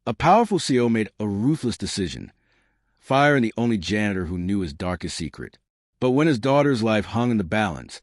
A powerful CO made a ruthless decision, firing the only janitor who knew his darkest secret. But when his daughter's life hung in the balance,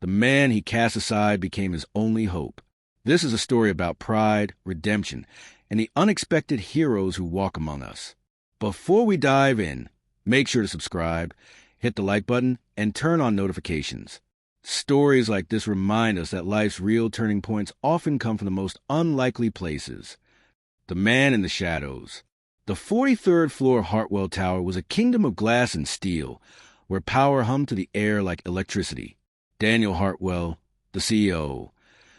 the man he cast aside became his only hope. This is a story about pride, redemption, and the unexpected heroes who walk among us. Before we dive in, make sure to subscribe, hit the like button, and turn on notifications. Stories like this remind us that life's real turning points often come from the most unlikely places. The Man in the Shadows. The 43rd floor Hartwell Tower was a kingdom of glass and steel, where power hummed to the air like electricity. Daniel Hartwell, the CEO,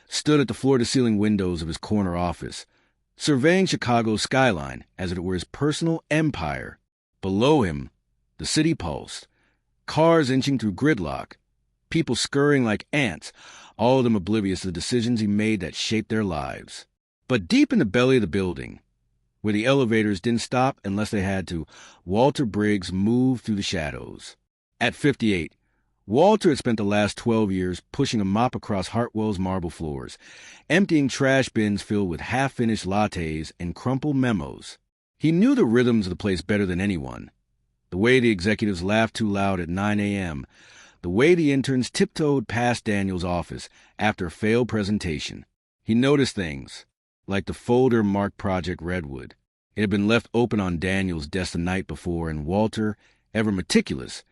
stood at the floor-to-ceiling windows of his corner office, surveying Chicago's skyline as if it were his personal empire. Below him, the city pulsed, cars inching through gridlock, people scurrying like ants, all of them oblivious to the decisions he made that shaped their lives. But deep in the belly of the building, where the elevators didn't stop unless they had to, Walter Briggs moved through the shadows. At 58, Walter had spent the last 12 years pushing a mop across Hartwell's marble floors, emptying trash bins filled with half-finished lattes and crumpled memos. He knew the rhythms of the place better than anyone. The way the executives laughed too loud at 9 a.m., the way the interns tiptoed past Daniel's office after a failed presentation. He noticed things, like the folder marked Project Redwood. It had been left open on Daniel's desk the night before, and Walter, ever meticulous,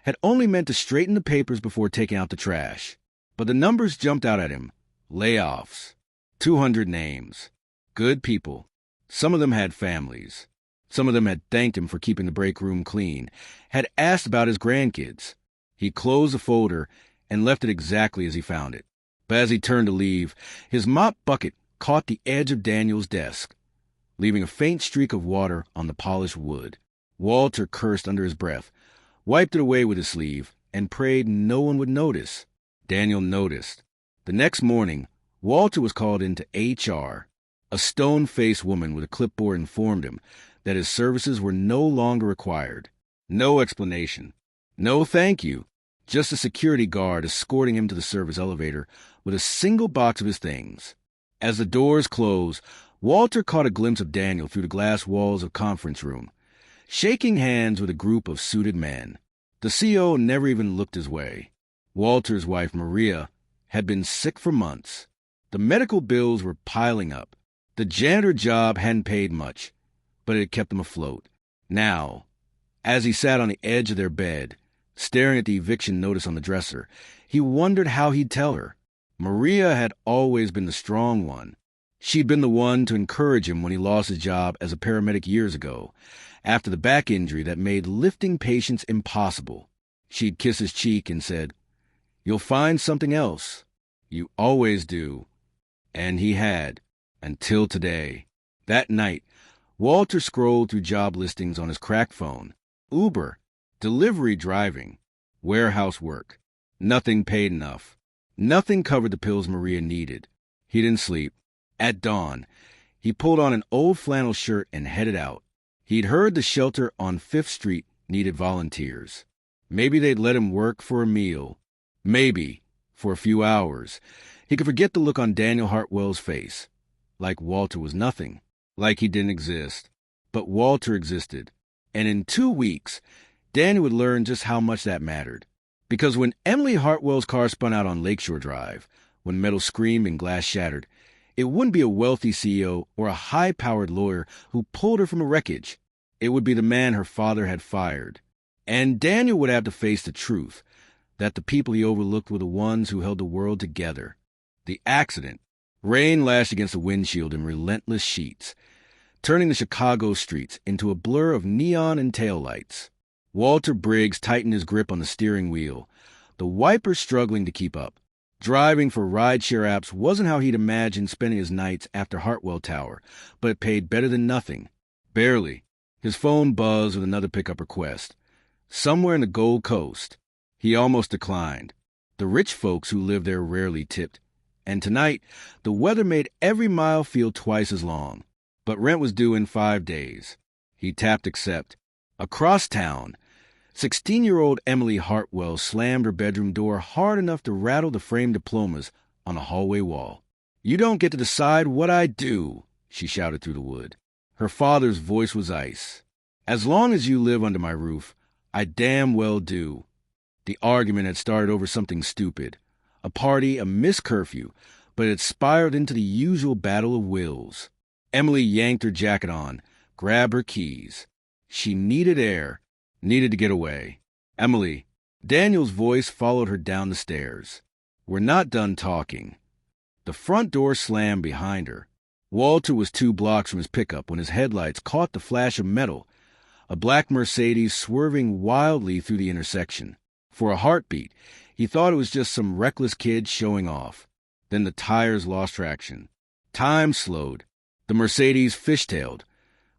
had only meant to straighten the papers before taking out the trash. But the numbers jumped out at him. Layoffs. 200 names. Good people. Some of them had families. Some of them had thanked him for keeping the break room clean, had asked about his grandkids. He closed the folder and left it exactly as he found it. But as he turned to leave, his mop bucket caught the edge of Daniel's desk, leaving a faint streak of water on the polished wood. Walter cursed under his breath, wiped it away with his sleeve, and prayed no one would notice. Daniel noticed. The next morning, Walter was called into HR. A stone-faced woman with a clipboard informed him that his services were no longer required. No explanation. No thank you. Just a security guard escorting him to the service elevator with a single box of his things. As the doors closed, Walter caught a glimpse of Daniel through the glass walls of the conference room, shaking hands with a group of suited men. The CEO never even looked his way. Walter's wife, Maria, had been sick for months. The medical bills were piling up. The janitor job hadn't paid much, but it had kept him afloat. Now, as he sat on the edge of their bed, staring at the eviction notice on the dresser, he wondered how he'd tell her. Maria had always been the strong one. She'd been the one to encourage him when he lost his job as a paramedic years ago, after the back injury that made lifting patients impossible. She'd kiss his cheek and said, "You'll find something else. You always do." And he had, until today. That night, Walter scrolled through job listings on his cracked phone. Uber, delivery driving, warehouse work. Nothing paid enough. Nothing covered the pills Maria needed. He didn't sleep. At dawn, he pulled on an old flannel shirt and headed out. He'd heard the shelter on 5th Street needed volunteers. Maybe they'd let him work for a meal. Maybe, for a few hours, he could forget the look on Daniel Hartwell's face. Like Walter was nothing. Like he didn't exist. But Walter existed. And in 2 weeks, Daniel would learn just how much that mattered. Because when Emily Hartwell's car spun out on Lakeshore Drive, when metal screamed and glass shattered, it wouldn't be a wealthy CEO or a high-powered lawyer who pulled her from a wreckage. It would be the man her father had fired. And Daniel would have to face the truth, that the people he overlooked were the ones who held the world together. The accident. Rain lashed against the windshield in relentless sheets, turning the Chicago streets into a blur of neon and taillights. Walter Briggs tightened his grip on the steering wheel, the wipers struggling to keep up. Driving for rideshare apps wasn't how he'd imagined spending his nights after Hartwell Tower, but it paid better than nothing. Barely. His phone buzzed with another pickup request. Somewhere in the Gold Coast. He almost declined. The rich folks who lived there rarely tipped. And tonight, the weather made every mile feel twice as long. But rent was due in 5 days. He tapped accept. Across town, 16-year-old Emily Hartwell slammed her bedroom door hard enough to rattle the framed diplomas on a hallway wall. "You don't get to decide what I do," she shouted through the wood. Her father's voice was ice. "As long as you live under my roof, I damn well do." The argument had started over something stupid. A party, a missed curfew, but it spiraled into the usual battle of wills. Emily yanked her jacket on, grabbed her keys. She needed air, needed to get away. "Emily." Daniel's voice followed her down the stairs. "We're not done talking." The front door slammed behind her. Walter was 2 blocks from his pickup when his headlights caught the flash of metal, a black Mercedes swerving wildly through the intersection. For a heartbeat, he thought it was just some reckless kid showing off. Then the tires lost traction. Time slowed. The Mercedes fishtailed,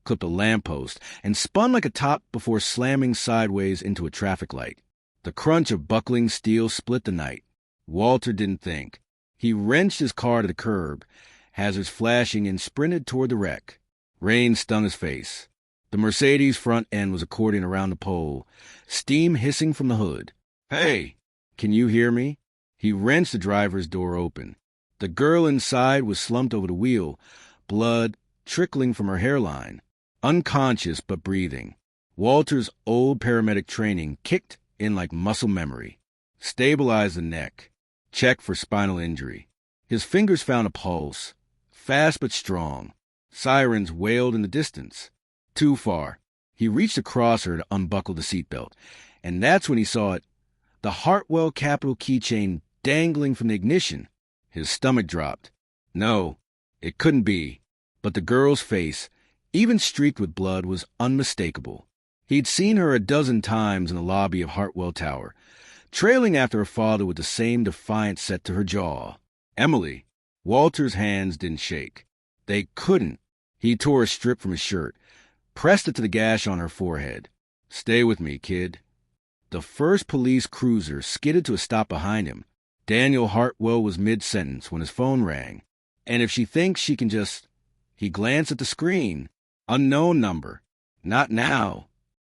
clipped a lamppost, and spun like a top before slamming sideways into a traffic light. The crunch of buckling steel split the night. Walter didn't think. He wrenched his car to the curb, hazards flashing, and sprinted toward the wreck. Rain stung his face. The Mercedes' front end was accordioning around the pole, steam hissing from the hood. "Hey, can you hear me?" He wrenched the driver's door open. The girl inside was slumped over the wheel, blood trickling from her hairline, unconscious but breathing. Walter's old paramedic training kicked in like muscle memory. Stabilize the neck. Check for spinal injury. His fingers found a pulse, fast but strong. Sirens wailed in the distance. Too far. He reached across her to unbuckle the seatbelt, and that's when he saw it, the Hartwell Capital keychain dangling from the ignition. His stomach dropped. No, it couldn't be. But the girl's face, even streaked with blood, was unmistakable. He'd seen her a dozen times in the lobby of Hartwell Tower, trailing after her father with the same defiant set to her jaw. Emily. Walter's hands didn't shake. They couldn't. He tore a strip from his shirt, pressed it to the gash on her forehead. "Stay with me, kid." The first police cruiser skidded to a stop behind him. Daniel Hartwell was mid-sentence when his phone rang. And if she thinks she can just... He glanced at the screen. Unknown number. Not now.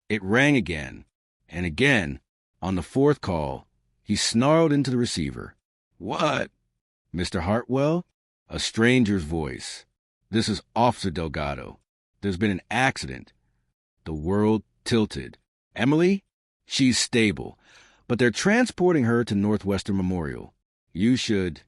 It rang again. And again. On the 4th call, he snarled into the receiver. "What?" "Mr. Hartwell?" A stranger's voice. "This is Officer Delgado. There's been an accident." The world tilted. "Emily?" "She's stable, but they're transporting her to Northwestern Memorial. You should..."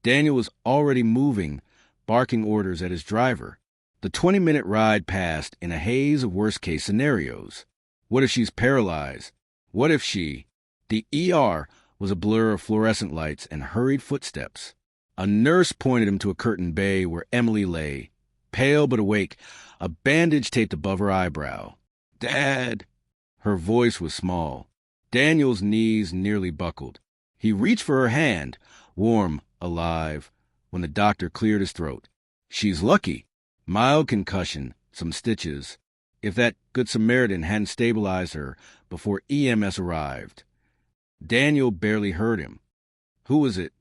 Daniel was already moving, barking orders at his driver. The 20-minute ride passed in a haze of worst-case scenarios. What if she's paralyzed? What if she... The ER was a blur of fluorescent lights and hurried footsteps. A nurse pointed him to a curtained bay where Emily lay, pale but awake, a bandage taped above her eyebrow. "Dad!" Her voice was small. Daniel's knees nearly buckled. He reached for her hand, warm, alive, when the doctor cleared his throat. "She's lucky. Mild concussion, some stitches. If that Good Samaritan hadn't stabilized her before EMS arrived." Daniel barely heard him. "Who was it?"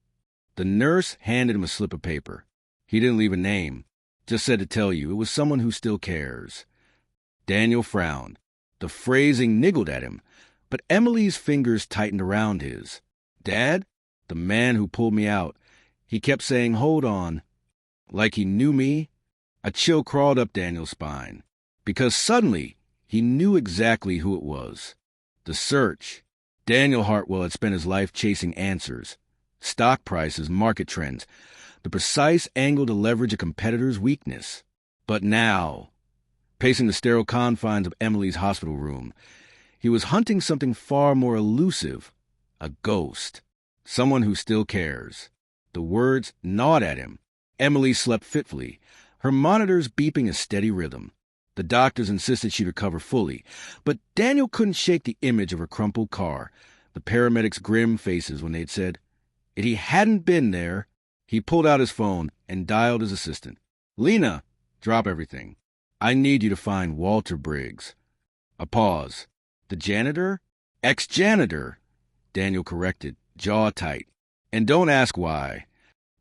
The nurse handed him a slip of paper. He didn't leave a name, just said to tell you it was someone who still cares. Daniel frowned. The phrasing niggled at him, but Emily's fingers tightened around his. "Dad? The man who pulled me out. He kept saying, 'Hold on.' Like he knew me." A chill crawled up Daniel's spine, because suddenly he knew exactly who it was. The search. Daniel Hartwell had spent his life chasing answers. Stock prices, market trends, the precise angle to leverage a competitor's weakness. But now, pacing the sterile confines of Emily's hospital room, he was hunting something far more elusive, a ghost, someone who still cares. The words gnawed at him. Emily slept fitfully, her monitors beeping a steady rhythm. The doctors insisted she'd recover fully, but Daniel couldn't shake the image of her crumpled car, the paramedics' grim faces when they'd said, if he hadn't been there. He pulled out his phone and dialed his assistant. "Lena, drop everything. I need you to find Walter Briggs." A pause. "The janitor?" "Ex-janitor," Daniel corrected, jaw tight. "And don't ask why."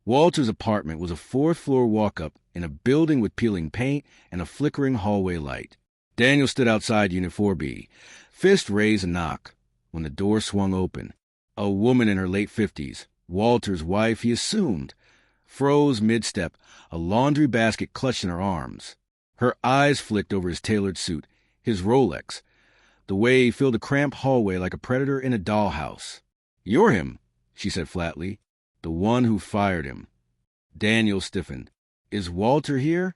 Walter's apartment was a 4th-floor walk-up in a building with peeling paint and a flickering hallway light. Daniel stood outside Unit 4B, fist raised a knock, when the door swung open. A woman in her late 50s, Walter's wife, he assumed, froze mid-step, a laundry basket clutched in her arms. Her eyes flicked over his tailored suit, his Rolex, the way he filled a cramped hallway like a predator in a dollhouse. "You're him," she said flatly. "The one who fired him." Daniel stiffened. "Is Walter here?"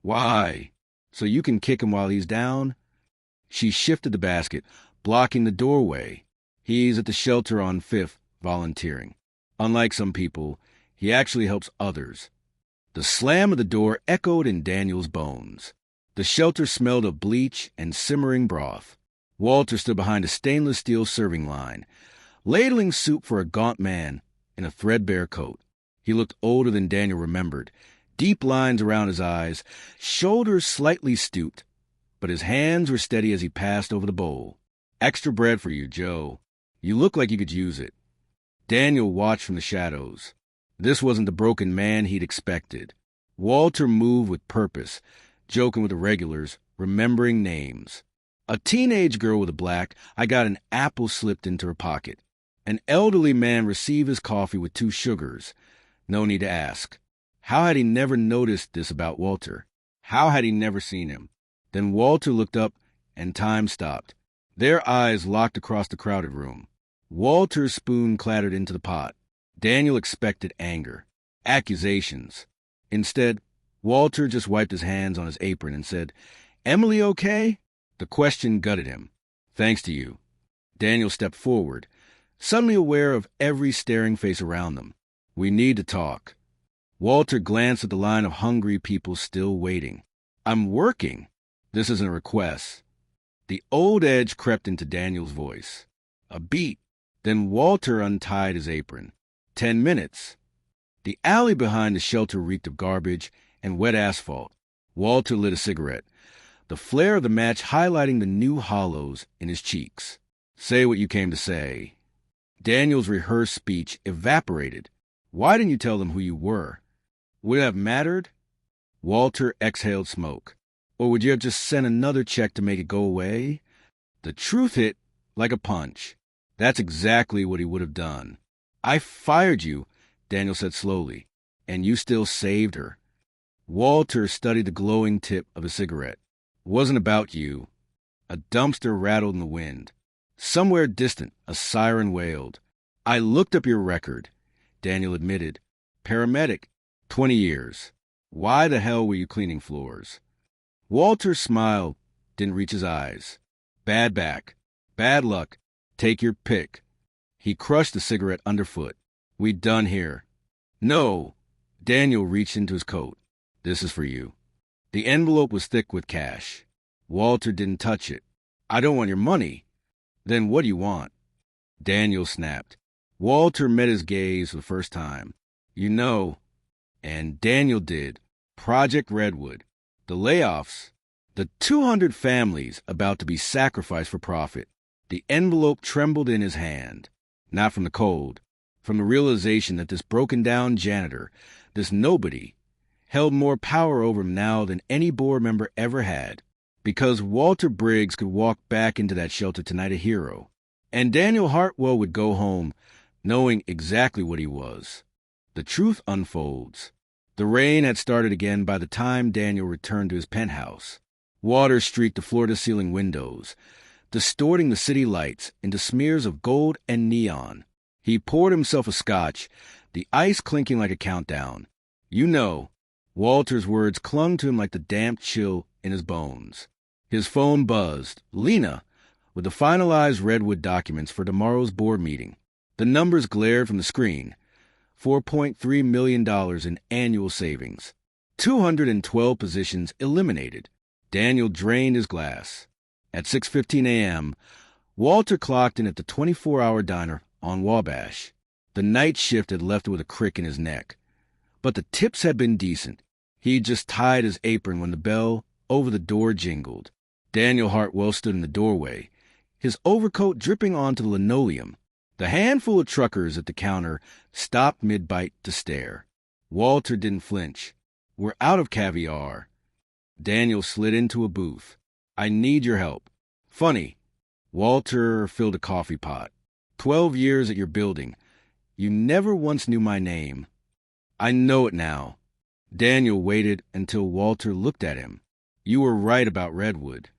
"Why? So you can kick him while he's down?" She shifted the basket, blocking the doorway. "He's at the shelter on 5th, volunteering. Unlike some people, he actually helps others." The slam of the door echoed in Daniel's bones. The shelter smelled of bleach and simmering broth. Walter stood behind a stainless steel serving line, ladling soup for a gaunt man in a threadbare coat. He looked older than Daniel remembered, deep lines around his eyes, shoulders slightly stooped, but his hands were steady as he passed over the bowl. "Extra bread for you, Joe. You look like you could use it." Daniel watched from the shadows. This wasn't the broken man he'd expected. Walter moved with purpose, joking with the regulars, remembering names. A teenage girl with a black, I got an apple slipped into her pocket. An elderly man received his coffee with 2 sugars. No need to ask. How had he never noticed this about Walter? How had he never seen him? Then Walter looked up, and time stopped. Their eyes locked across the crowded room. Walter's spoon clattered into the pot. Daniel expected anger, accusations. Instead, Walter just wiped his hands on his apron and said, "Emily okay?" The question gutted him. "Thanks to you." Daniel stepped forward, suddenly aware of every staring face around them. "We need to talk." Walter glanced at the line of hungry people still waiting. "I'm working. This isn't a request." The old edge crept into Daniel's voice. A beat. Then Walter untied his apron. 10 minutes. The alley behind the shelter reeked of garbage and wet asphalt. Walter lit a cigarette, the flare of the match highlighting the new hollows in his cheeks. "Say what you came to say." Daniel's rehearsed speech evaporated. "Why didn't you tell them who you were? Would it have mattered?" Walter exhaled smoke. "Or would you have just sent another check to make it go away?" The truth hit like a punch. That's exactly what he would have done. "I fired you," Daniel said slowly, "and you still saved her." Walter studied the glowing tip of a cigarette. "It wasn't about you." A dumpster rattled in the wind. Somewhere distant, a siren wailed. "I looked up your record," Daniel admitted. "Paramedic, 20 years. Why the hell were you cleaning floors?" Walter's smile didn't reach his eyes. "Bad back. Bad luck. Take your pick." He crushed the cigarette underfoot. "We done here." "No." Daniel reached into his coat. "This is for you." The envelope was thick with cash. Walter didn't touch it. "I don't want your money." "Then what do you want?" Daniel snapped. Walter met his gaze for the first time. "You know," and Daniel did, Project Redwood, the layoffs, the 200 families about to be sacrificed for profit. The envelope trembled in his hand. Not from the cold, from the realization that this broken-down janitor, this nobody, held more power over him now than any board member ever had. Because Walter Briggs could walk back into that shelter tonight a hero. And Daniel Hartwell would go home knowing exactly what he was. The truth unfolds. The rain had started again by the time Daniel returned to his penthouse. Water streaked the floor-to-ceiling windows, distorting the city lights into smears of gold and neon. He poured himself a scotch, the ice clinking like a countdown. "You know," Walter's words clung to him like the damp chill in his bones. His phone buzzed. Lena, with the finalized Redwood documents for tomorrow's board meeting. The numbers glared from the screen. $4.3 million in annual savings. 212 positions eliminated. Daniel drained his glass. At 6:15 a.m., Walter clocked in at the 24-hour diner on Wabash. The night shift had left with a crick in his neck. But the tips had been decent. He'd just tied his apron when the bell over the door jingled. Daniel Hartwell stood in the doorway, his overcoat dripping onto the linoleum. The handful of truckers at the counter stopped mid-bite to stare. Walter didn't flinch. "We're out of caviar." Daniel slid into a booth. "I need your help." "Funny." Walter filled a coffee pot. 12 years at your building. You never once knew my name." "I know it now." Daniel waited until Walter looked at him. You were right about Redwood.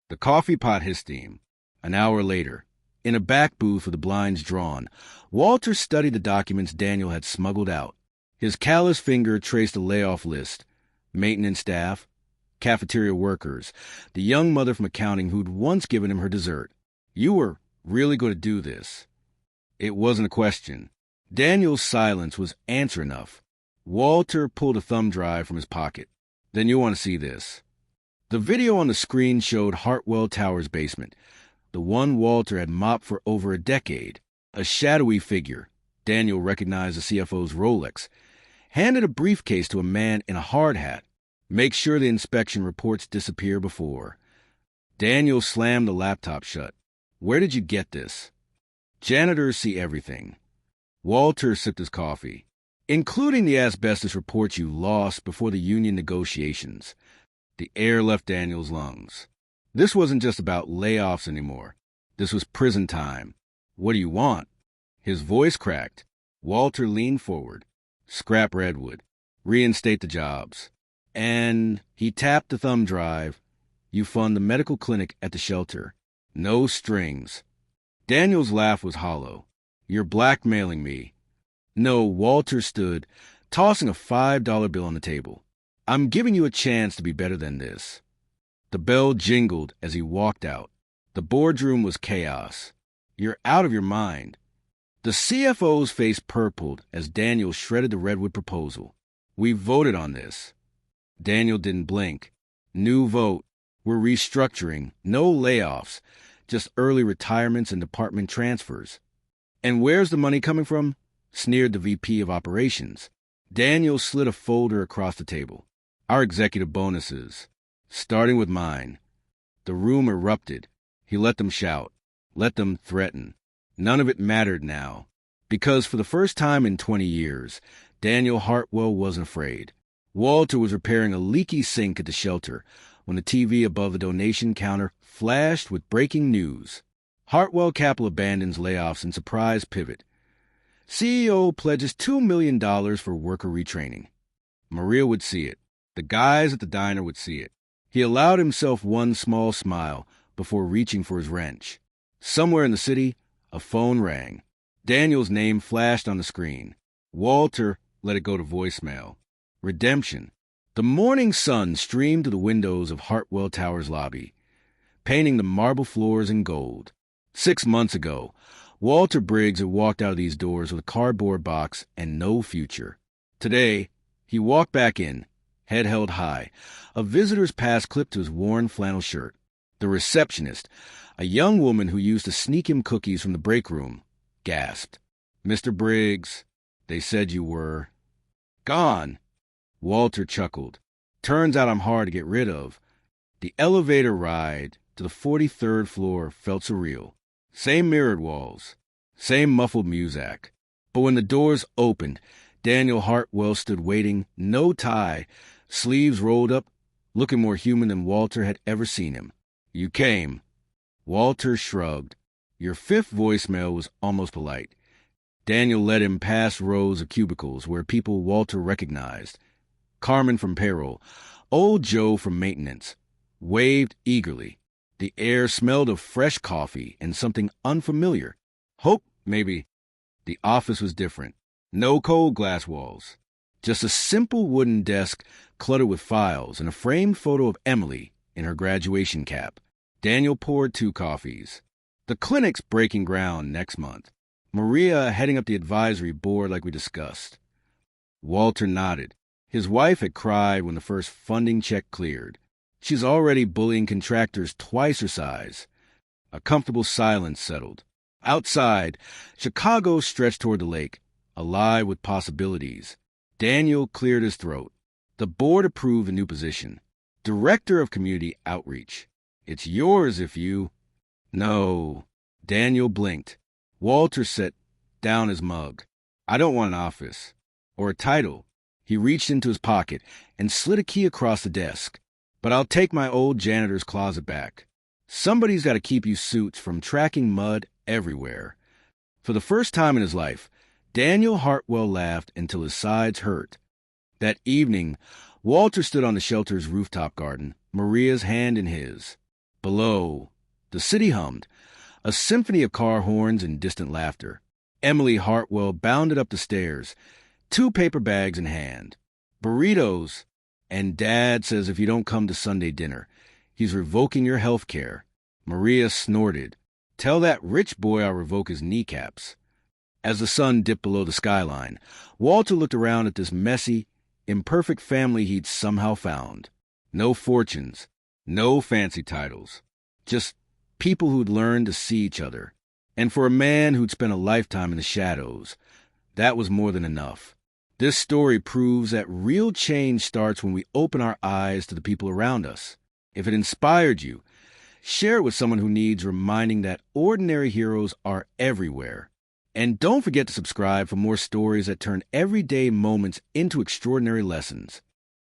The coffee pot hissed steam. An hour later, in a back booth with the blinds drawn, Walter studied the documents Daniel had smuggled out. His callous finger traced a layoff list: maintenance staff, cafeteria workers, the young mother from accounting who'd once given him her dessert. You were really going to do this? It wasn't a question. Daniel's silence was answer enough. Walter pulled a thumb drive from his pocket. Then you want to see this. The video on the screen showed Hartwell Tower's basement, the one Walter had mopped for over a decade. A shadowy figure, Daniel recognized the CFO's Rolex, handed a briefcase to a man in a hard hat. Make sure the inspection reports disappear before. Daniel slammed the laptop shut. Where did you get this? Janitors see everything. Walter sipped his coffee. Including the asbestos reports you lost before the union negotiations. The air left Daniel's lungs. This wasn't just about layoffs anymore. This was prison time. What do you want? His voice cracked. Walter leaned forward. Scrap Redwood. Reinstate the jobs. And he tapped the thumb drive. You fund the medical clinic at the shelter. No strings. Daniel's laugh was hollow. You're blackmailing me. No, Walter stood, tossing a $5 bill on the table. I'm giving you a chance to be better than this. The bell jingled as he walked out. The boardroom was chaos. You're out of your mind. The CFO's face purpled as Daniel shredded the Redwood proposal. We voted on this. Daniel didn't blink. New vote. We're restructuring. No layoffs. Just early retirements and department transfers. And where's the money coming from? Sneered the VP of Operations. Daniel slid a folder across the table. Our executive bonuses. Starting with mine. The room erupted. He let them shout. Let them threaten. None of it mattered now. Because for the first time in 20 years, Daniel Hartwell wasn't afraid. Walter was repairing a leaky sink at the shelter when the TV above the donation counter flashed with breaking news. Hartwell Capital abandons layoffs in surprise pivot. CEO pledges $2 million for worker retraining. Maria would see it. The guys at the diner would see it. He allowed himself one small smile before reaching for his wrench. Somewhere in the city, a phone rang. Daniel's name flashed on the screen. Walter let it go to voicemail. Redemption. The morning sun streamed to the windows of Hartwell Tower's lobby, painting the marble floors in gold. 6 months ago, Walter Briggs had walked out of these doors with a cardboard box and no future. Today, he walked back in, head held high, a visitor's pass clipped to his worn flannel shirt. The receptionist, a young woman who used to sneak him cookies from the break room, gasped. Mr. Briggs, they said you were gone. Walter chuckled. Turns out I'm hard to get rid of. The elevator ride to the 43rd floor felt surreal. Same mirrored walls, same muffled muzak. But when the doors opened, Daniel Hartwell stood waiting, no tie, sleeves rolled up, looking more human than Walter had ever seen him. You came. Walter shrugged. Your fifth voicemail was almost polite. Daniel led him past rows of cubicles where people Walter recognized. Carmen from payroll, old Joe from maintenance, waved eagerly. The air smelled of fresh coffee and something unfamiliar. Hope, maybe. The office was different. No cold glass walls. Just a simple wooden desk cluttered with files and a framed photo of Emily in her graduation cap. Daniel poured 2 coffees. The clinic's breaking ground next month. Maria heading up the advisory board like we discussed. Walter nodded. His wife had cried when the first funding check cleared. She's already bullying contractors twice her size. A comfortable silence settled. Outside, Chicago stretched toward the lake, alive with possibilities. Daniel cleared his throat. The board approved a new position. Director of Community Outreach. It's yours if you... No. Daniel blinked. Walter set down his mug. I don't want an office. Or a title. He reached into his pocket and slid a key across the desk. But I'll take my old janitor's closet back. Somebody's got to keep you suits from tracking mud everywhere. For the first time in his life, Daniel Hartwell laughed until his sides hurt. That evening, Walter stood on the shelter's rooftop garden, Maria's hand in his. Below, the city hummed, a symphony of car horns and distant laughter. Emily Hartwell bounded up the stairs, 2 paper bags in hand. Burritos! And Dad says if you don't come to Sunday dinner, he's revoking your health care. Maria snorted. Tell that rich boy I'll revoke his kneecaps. As the sun dipped below the skyline, Walter looked around at this messy, imperfect family he'd somehow found. No fortunes, no fancy titles, just people who'd learned to see each other. And for a man who'd spent a lifetime in the shadows, that was more than enough. This story proves that real change starts when we open our eyes to the people around us. If it inspired you, share it with someone who needs reminding that ordinary heroes are everywhere. And don't forget to subscribe for more stories that turn everyday moments into extraordinary lessons.